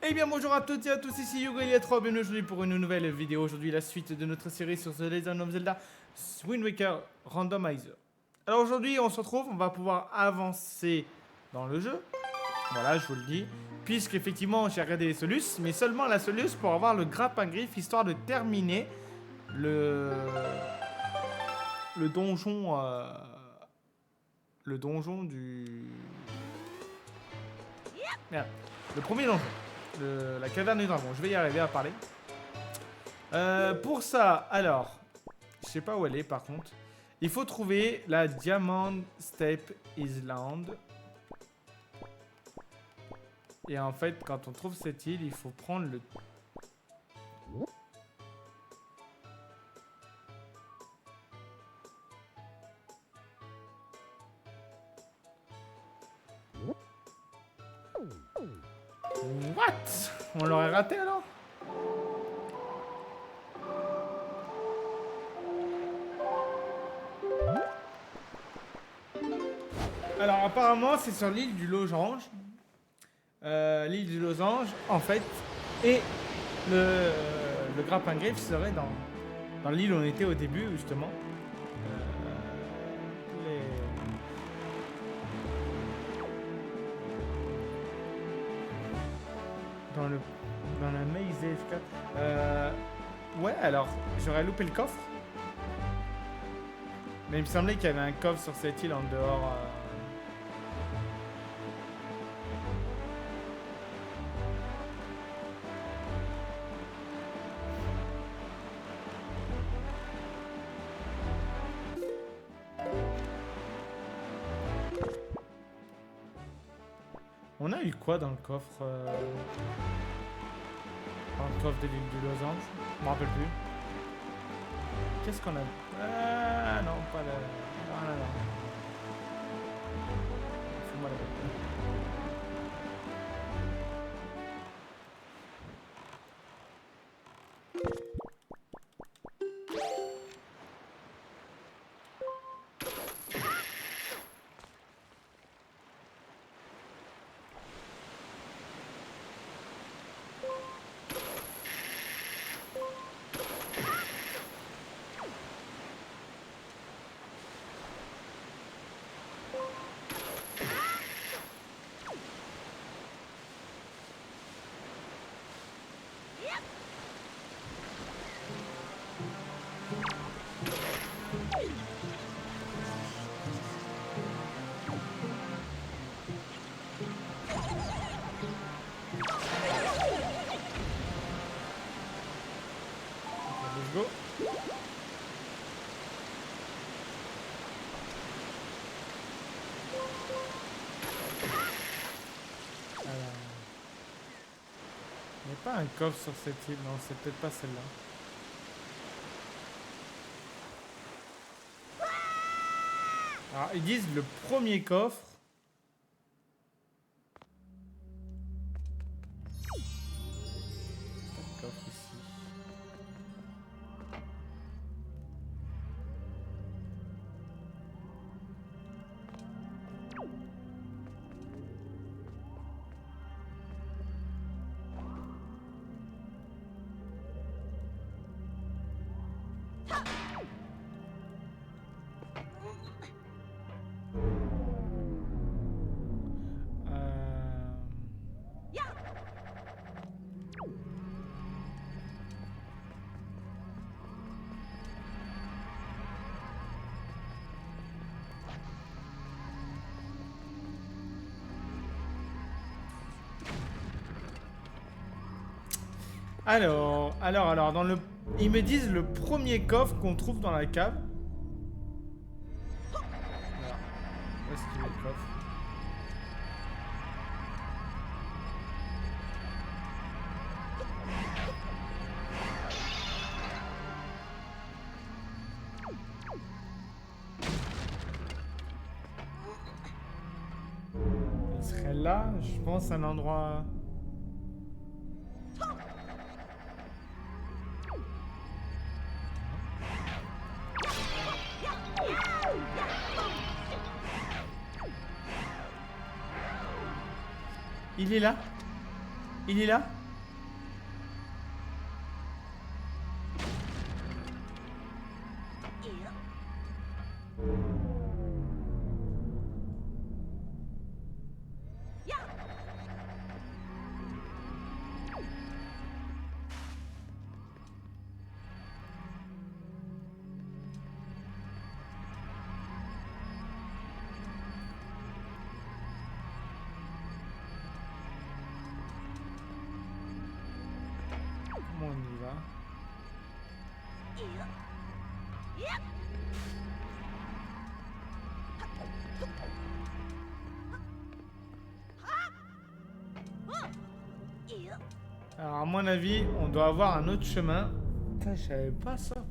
Eh bien bonjour à toutes et à tous, ici Hugo Elia3, bienvenue aujourd'hui pour une nouvelle vidéo. Aujourd'hui la suite de notre série sur The Legend of Zelda Wind Waker Randomizer. Alors aujourd'hui on se retrouve, on va pouvoir avancer dans le jeu. Voilà, je vous le dis. Puisqu'effectivement j'ai regardé les solus, mais seulement la solus pour avoir le grappin-griffe, histoire de terminer le donjon... le donjon du... Merde, le premier donjon. La caverne du dragon, je vais y arriver à parler. Pour ça, alors, je sais pas où elle est par contre. Il faut trouver la Diamond Steppe Island. Et en fait, quand on trouve cette île, il faut prendre le... What? On l'aurait raté alors? Alors apparemment c'est sur l'île du Losange. L'île du Losange en fait. Et le grappin-griffe serait dans l'île où on était au début justement. Dans la Maze F4. Ouais, alors, j'aurais loupé le coffre. Mais il me semblait qu'il y avait un coffre sur cette île en dehors. On a eu quoi dans le coffre dans le coffre de l'île du Losange? Je me rappelle plus. Qu'est-ce qu'on a? Ah non, pas le... Non, non, non. Fous-moi la gueule. Let's go. Alors... Il n'y a pas un coffre sur cette île, non, c'est peut-être pas celle-là. Alors, ils disent le premier coffre. Pas de coffre ici. Alors, dans le... Ils me disent le premier coffre qu'on trouve dans la cave. Voilà. Où est-ce qu'il est le coffre? Il serait là, je pense, un endroit... Il est là? Il est là? on y va. Alors à mon avis, on doit avoir un autre chemin. Putain, je savais pas ça.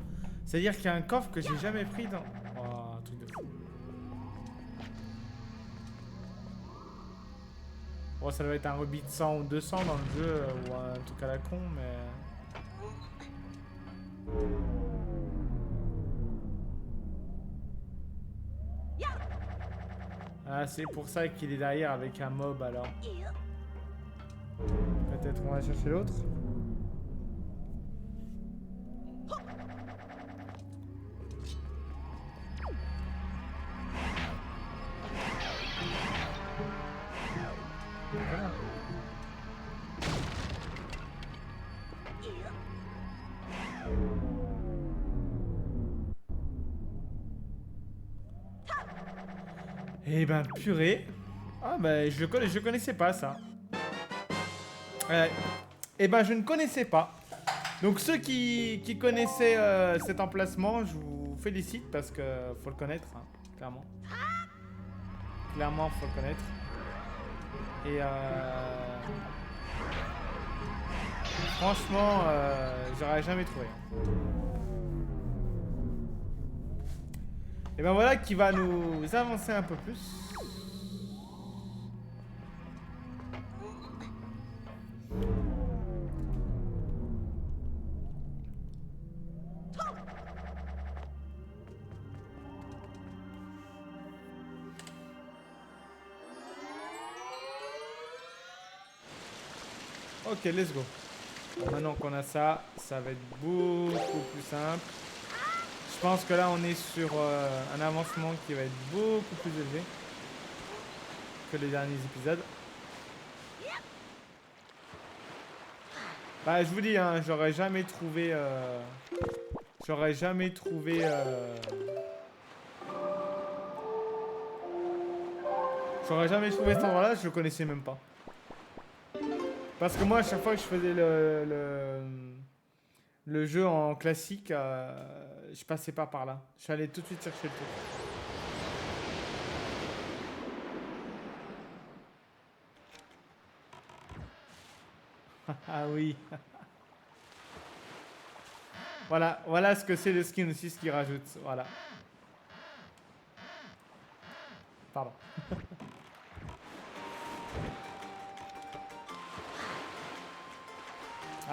C'est-à-dire qu'il y a un coffre que j'ai jamais pris dans... Oh, un truc de fou. Bon, ça doit être un rebit de 100 ou 200 dans le jeu, ou un truc à la con, mais... Ah, c'est pour ça qu'il est derrière avec un mob, alors. Peut-être on va chercher l'autre. Voilà. Eh ben purée. Ah ben je connaissais pas ça. Eh ben je ne connaissais pas. Donc ceux qui connaissaient cet emplacement, je vous félicite parce que faut le connaître, hein, clairement. Clairement faut le connaître. Et franchement, j'aurais jamais trouvé. Et ben voilà qui va nous avancer un peu plus. Ok, let's go. Bon, maintenant qu'on a ça, ça va être beaucoup plus simple. Je pense que là, on est sur un avancement qui va être beaucoup plus élevé que les derniers épisodes. Bah, je vous dis, hein, j'aurais jamais trouvé... J'aurais jamais trouvé cet endroit-là, je le connaissais même pas. Parce que moi, à chaque fois que je faisais le jeu en classique, je passais pas par là. Je suis allé tout de suite chercher le truc. Ah oui. Voilà ce que c'est le skin aussi, ce qu'il rajoute. Voilà. Pardon.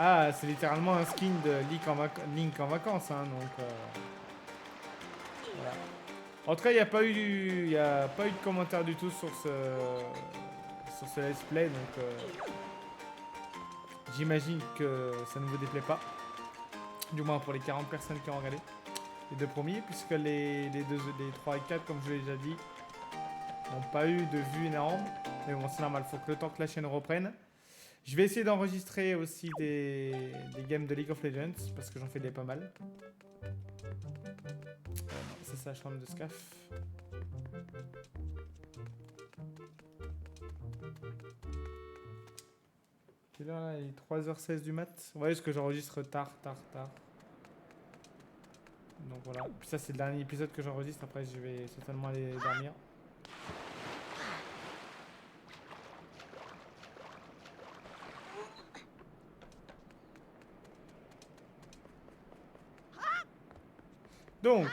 Ah, c'est littéralement un skin de Link en vacances, hein, donc... voilà. En tout cas, il n'y a pas eu de commentaire du tout sur ce let's play, donc... j'imagine que ça ne vous déplaît pas. Du moins pour les 40 personnes qui ont regardé les deux premiers, puisque les 3 et 4, comme je l'ai déjà dit, n'ont pas eu de vues énormes. Mais bon, c'est normal, il faut que le temps que la chaîne reprenne. Je vais essayer d'enregistrer aussi des games de League of Legends, parce que j'en fais des pas mal. C'est ça, chambre de SCAF. Quelle heure là? Il est 3h16 du mat. Vous voyez ce que j'enregistre tard. Donc voilà. Puis ça, c'est le dernier épisode que j'enregistre. Après, je vais certainement aller dormir. Donc,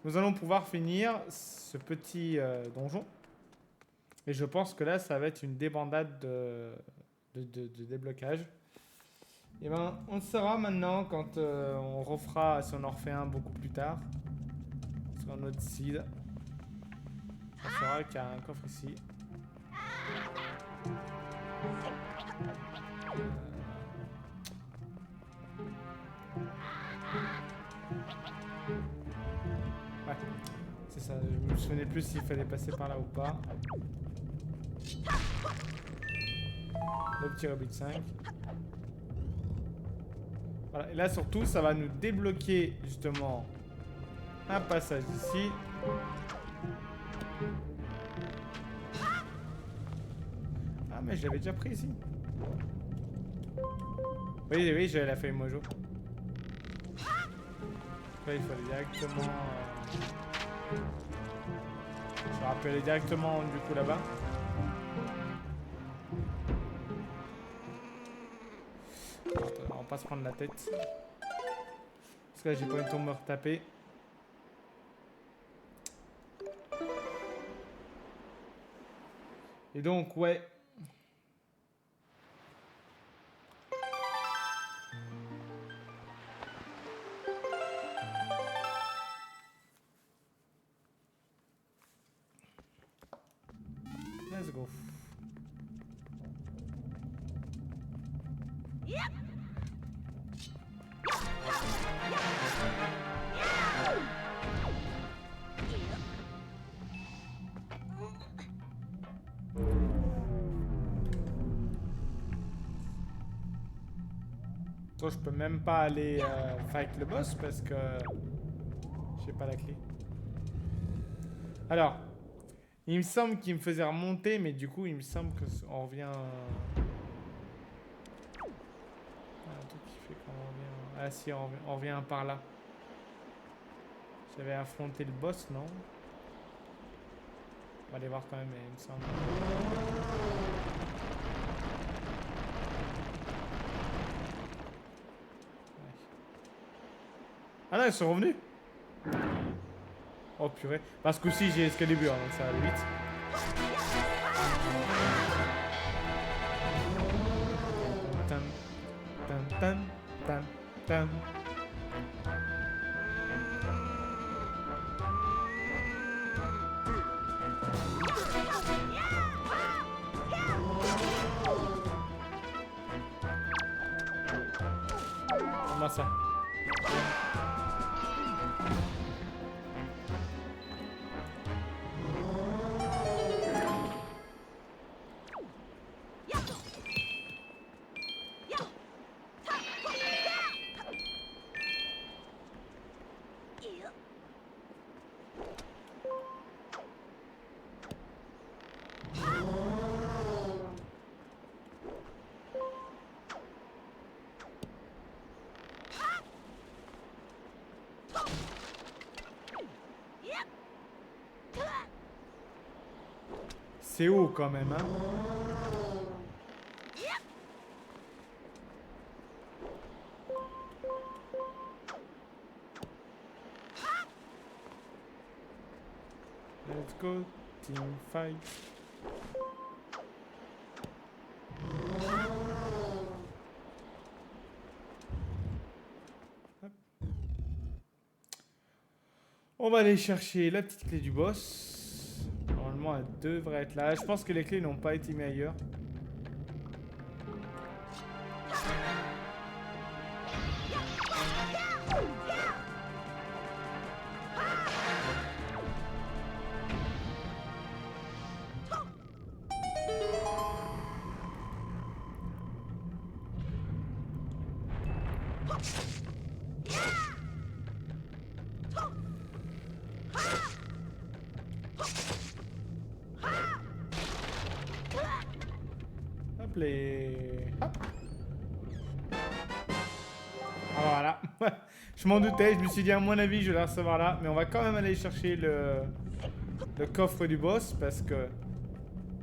nous allons pouvoir finir ce petit donjon. Et je pense que là, ça va être une débandade de déblocage. Et ben, on le saura maintenant quand on refera, si on en refait un beaucoup plus tard, sur un autre seed. On saura qu'il y a un coffre ici. Ouais, c'est ça. Je me souvenais plus s'il fallait passer par là ou pas. Le petit Rebit 5. Voilà, et là surtout, ça va nous débloquer justement un passage ici. Ah, mais je l'avais déjà pris ici. Oui, oui, j'ai la feuille mojo. Là, il faut aller directement... Je vais rappeler directement du coup là-bas. On va pas se prendre la tête. Parce que là, j'ai pas envie de me retaper. Et donc, ouais. Let's go. Toi, je peux même pas aller fight le boss parce que j'ai pas la clé. Alors, il me semble qu'il me faisait remonter, mais du coup, il me semble que on revient. Un truc qui fait qu'on revient. Ah si, on revient par là. J'avais affronté le boss, non? On va aller voir quand même, mais il me semble. Ouais. Ah non, ils sont revenus. Oh purée. Parce que aussi j'ai Excalibur, donc ça va aller vite. Tam, tam, tam, tam, tam. Comment ça? C'est haut quand même, hein. Let's go, team fight. Hop. On va aller chercher la petite clé du boss. Normalement, elle devrait être là. Je pense que les clés n'ont pas été mises ailleurs. Hop les... Hop. Alors voilà. Je m'en doutais, je me suis dit à mon avis je vais la recevoir là. Mais on va quand même aller chercher le coffre du boss parce que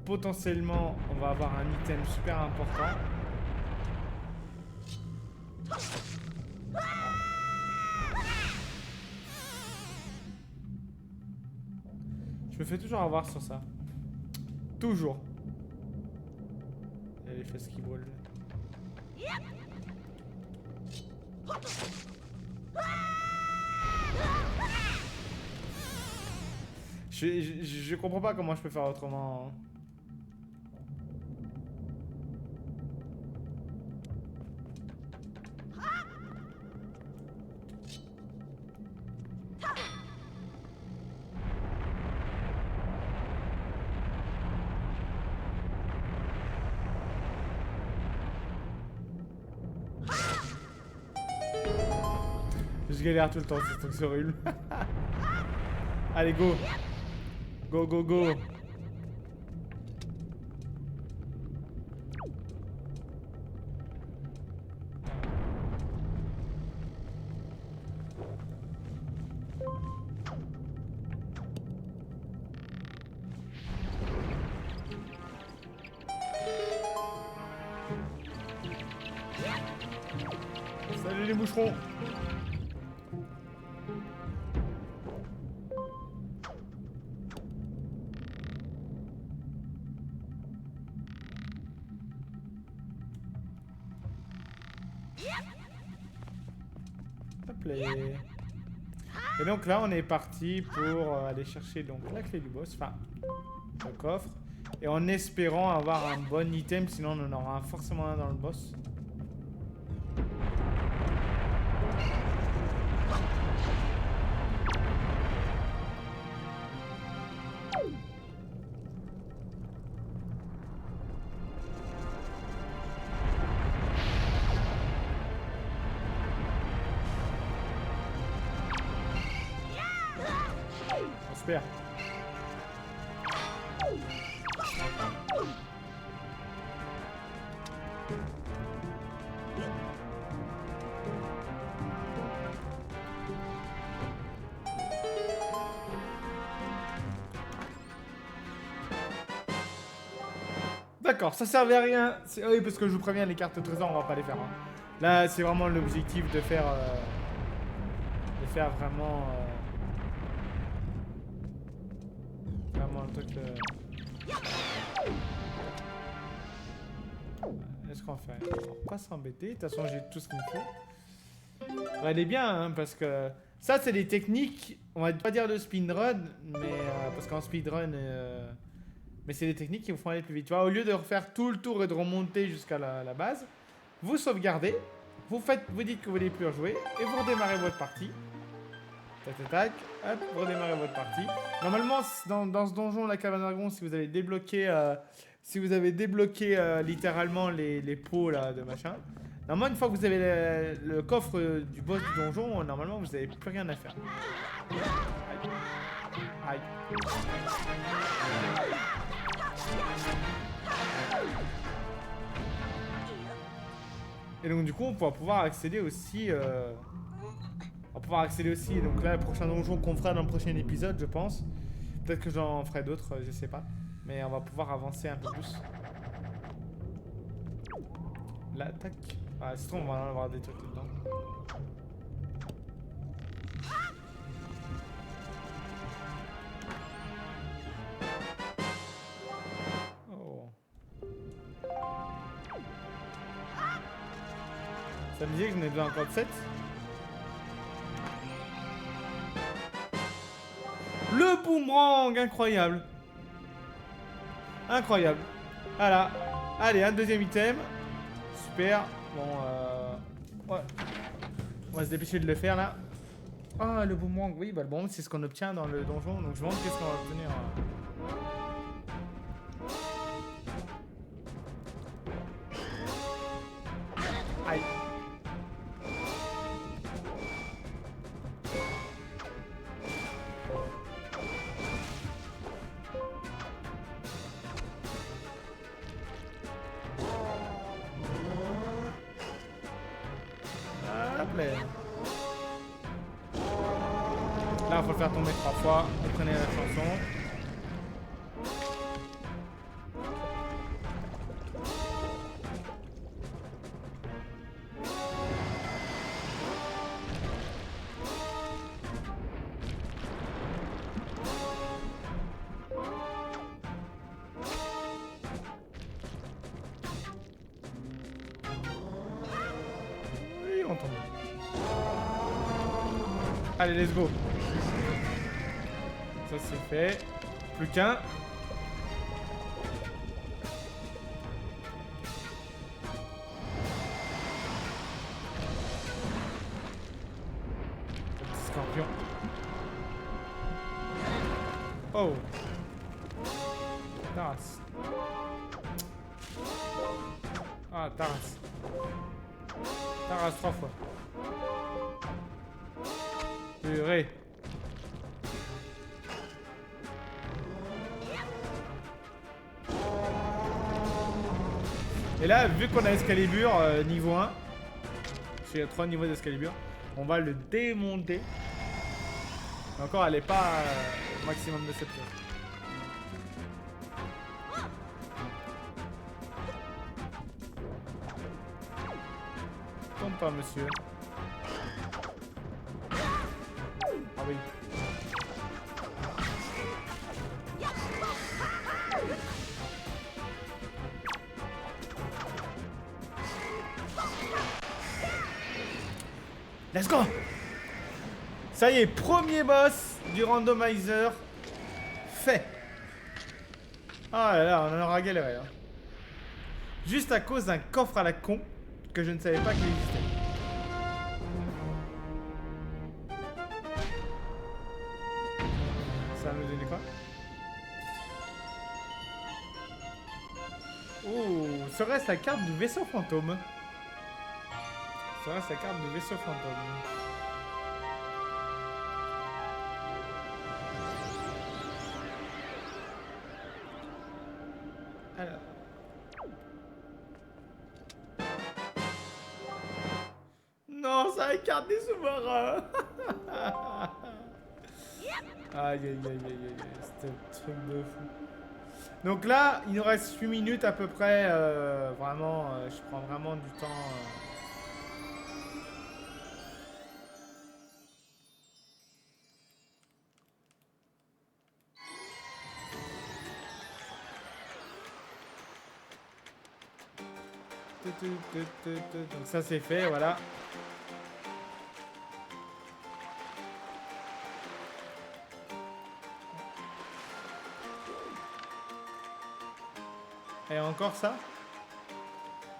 potentiellement on va avoir un item super important. Je me fais toujours avoir sur ça. Toujours. Il y a les fesses qui brûlent. Je comprends pas comment je peux faire autrement. Je galère tout le temps, c'est truc c'est horrible. Allez, go. Go, go, go. Salut les moucherons. Hop là. Et donc là, on est parti pour aller chercher donc la clé du boss, enfin le coffre, et en espérant avoir un bon item, sinon on en aura forcément un dans le boss. J'espère. D'accord, ça servait à rien. Oui, parce que je vous préviens, les cartes au trésor, on va pas les faire. Hein. Là, c'est vraiment l'objectif de faire vraiment, vraiment un truc. Est-ce qu'on fait? On va pas s'embêter. De toute façon, j'ai tout ce qu'il me faut. Ouais, elle est bien, hein, parce que ça, c'est des techniques. On va pas dire de speedrun, mais parce qu'en speedrun. Mais c'est des techniques qui vous font aller plus vite. Tu vois, au lieu de refaire tout le tour et de remonter jusqu'à la base, vous sauvegardez, vous dites que vous voulez plus rejouer, et vous redémarrez votre partie. Tac, tac, tac, hop, vous redémarrez votre partie. Normalement, dans ce donjon, la caverne dragon, si vous avez débloqué, littéralement les pots là, de machin, normalement, une fois que vous avez le coffre du boss du donjon, normalement, vous n'avez plus rien à faire. Aïe. Aïe. Et donc du coup on va pouvoir accéder aussi donc là le prochain donjon qu'on fera dans le prochain épisode je pense. Peut-être que j'en ferai d'autres, je sais pas. Mais on va pouvoir avancer un peu plus. L'attaque. Ah c'est trop, on va en avoir des trucs dedans. Ça me disait que j'en ai besoin encore de 7. Le boomerang, incroyable. Incroyable. Voilà. Allez, un deuxième item. Super. Bon, ouais. On va se dépêcher de le faire là. Ah, le boomerang, oui, bah le boomerang c'est ce qu'on obtient dans le donjon. Donc je me demande qu'est-ce qu'on va obtenir. Aïe. Là, il faut le faire tomber 3 fois. Vous prenez la chanson. Oui, on tombe. Allez, let's go. Ça c'est fait. Plus qu'un. Petit scorpion. Oh. Taras. Ah, Taras. Taras 3 fois. Purée. Et là, vu qu'on a Excalibur niveau 1, parce qu'il y a 3 niveaux d'Excalibur, on va le démonter. Mais encore, elle n'est pas au maximum de cette pièce. Tombe pas, monsieur. Let's go. Ça y est, premier boss du randomizer fait. Ah là là, on en aura galéré. Hein. Juste à cause d'un coffre à la con que je ne savais pas qu'il existait. Ça va nous donner quoi? Oh, serait-ce la carte du vaisseau fantôme? Serait-ce la carte du vaisseau fantôme? Alors. Non, c'est la carte des sous-marins. Aïe aïe aïe aïe aïe, c'était un truc de fou. Donc là, il nous reste 8 minutes à peu près. Vraiment, je prends vraiment du temps. Donc ça c'est fait, voilà. Et encore ça?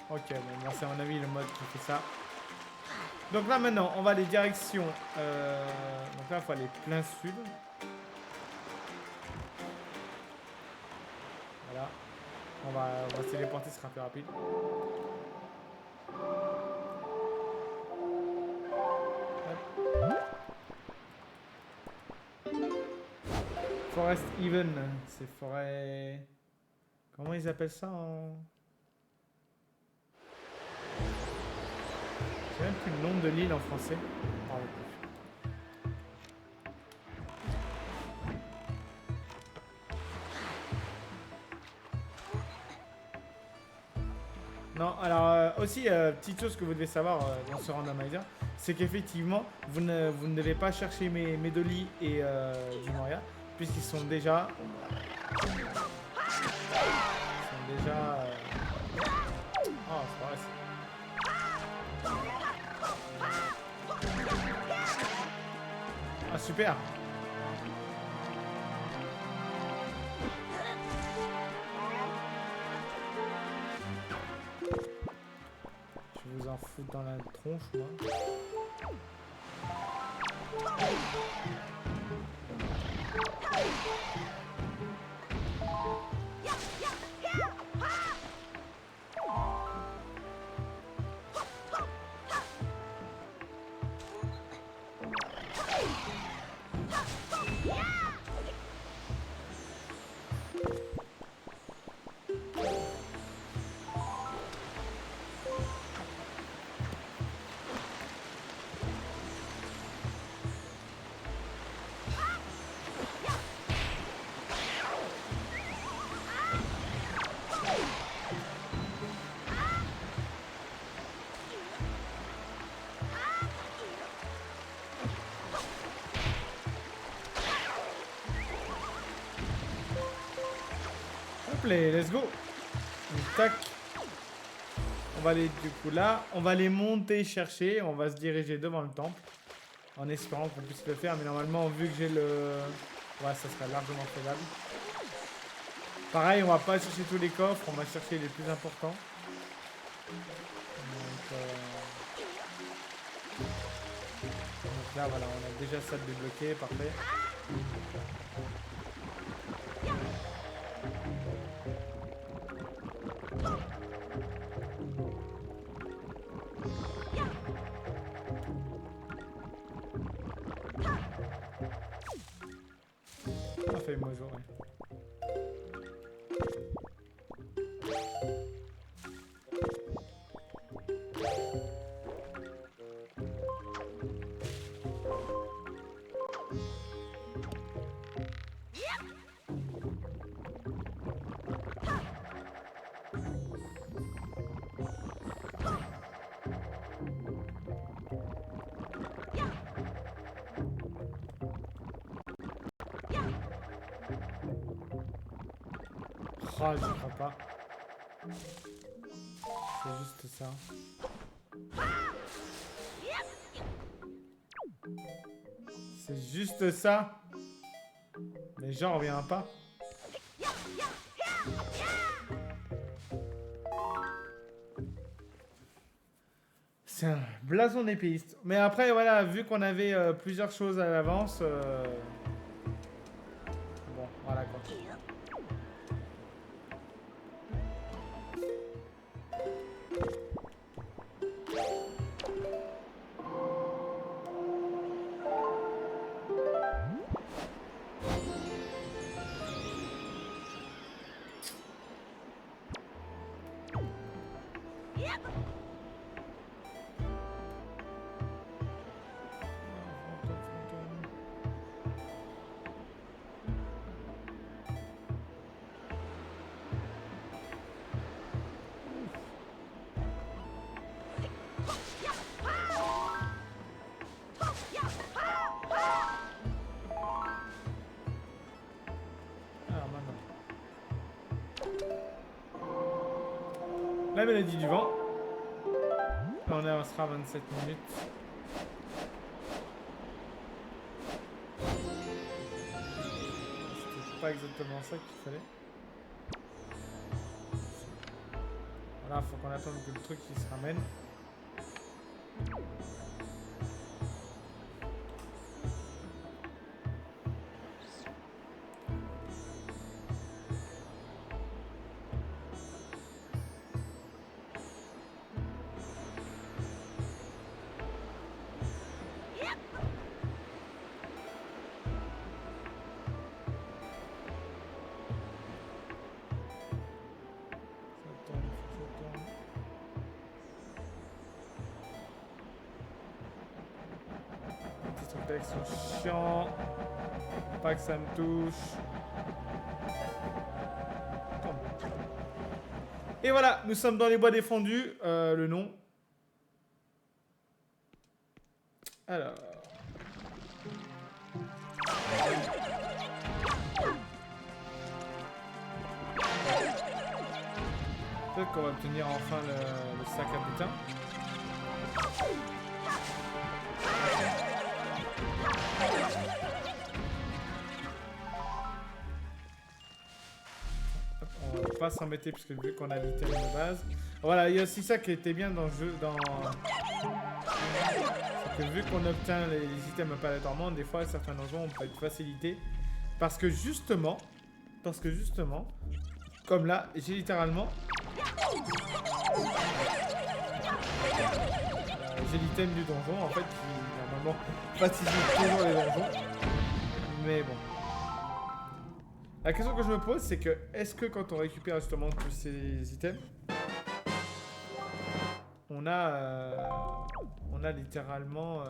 Ok, bon, c'est à mon avis le mode qui fait ça. Donc là maintenant, on va aller direction. Donc là, il faut aller plein sud. Voilà. On va se téléporter, ce sera plus rapide. Forest Even, c'est forêt... Comment ils appellent ça en... J'ai même plus le nom de l'île en français. Non, alors aussi, petite chose que vous devez savoir dans ce randomizer, c'est qu'effectivement, vous ne devez pas chercher mes Dolly et du Moria, puisqu'ils sont déjà... Oh, c'est pas vrai. Ah, super. Je vous en fous dans la tronche, moi. Allez, let's go. Tac. On va aller du coup là. On va les monter chercher. On va se diriger devant le temple. En espérant qu'on puisse le faire. Mais normalement, vu que j'ai le... Ouais, ça sera largement faisable. Pareil, on va pas chercher tous les coffres. On va chercher les plus importants. Donc là, voilà, on a déjà ça de débloqué. Parfait. Fais-moi jouer. Oh, je crois pas. C'est juste ça. C'est juste ça. Mais j'en reviens pas. C'est un blason d'épéiste. Mais après, voilà, vu qu'on avait plusieurs choses à l'avance... Bon, voilà quoi. La mélodie du vent. Là, on avancera 27 minutes. C'était pas exactement ça qu'il fallait. Voilà, faut qu'on attende que le truc il se ramène. Les textes sont chiants. Pas que ça me touche. Et voilà, nous sommes dans les bois défendus. Le nom. Alors. Peut-être qu'on va obtenir enfin le sac à butin. On va pas s'embêter puisque vu qu'on a l'item de base. Voilà, il y a aussi ça qui était bien dans le jeu. C'est que vu qu'on obtient les items palette dormante, des fois certains donjons ont pas de facilité. Parce que justement, comme là, j'ai littéralement... j'ai l'item du donjon en fait qui normalement facilite toujours les donjons. Mais bon. La question que je me pose c'est que est-ce que quand on récupère justement tous ces items, on a littéralement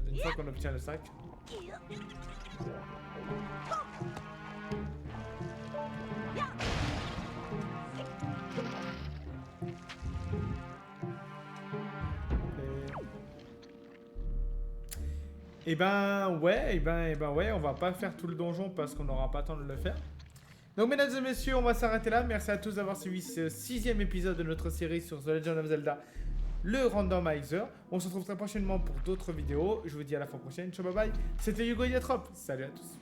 une fois qu'on obtient le sac. Et ben ouais, on va pas faire tout le donjon parce qu'on n'aura pas le temps de le faire. Donc mesdames et messieurs, on va s'arrêter là. Merci à tous d'avoir suivi ce 6e épisode de notre série sur The Legend of Zelda, le Randomizer. On se retrouve très prochainement pour d'autres vidéos. Je vous dis à la fois prochaine. Ciao, bye bye. C'était Hugo Yatrop. Salut à tous.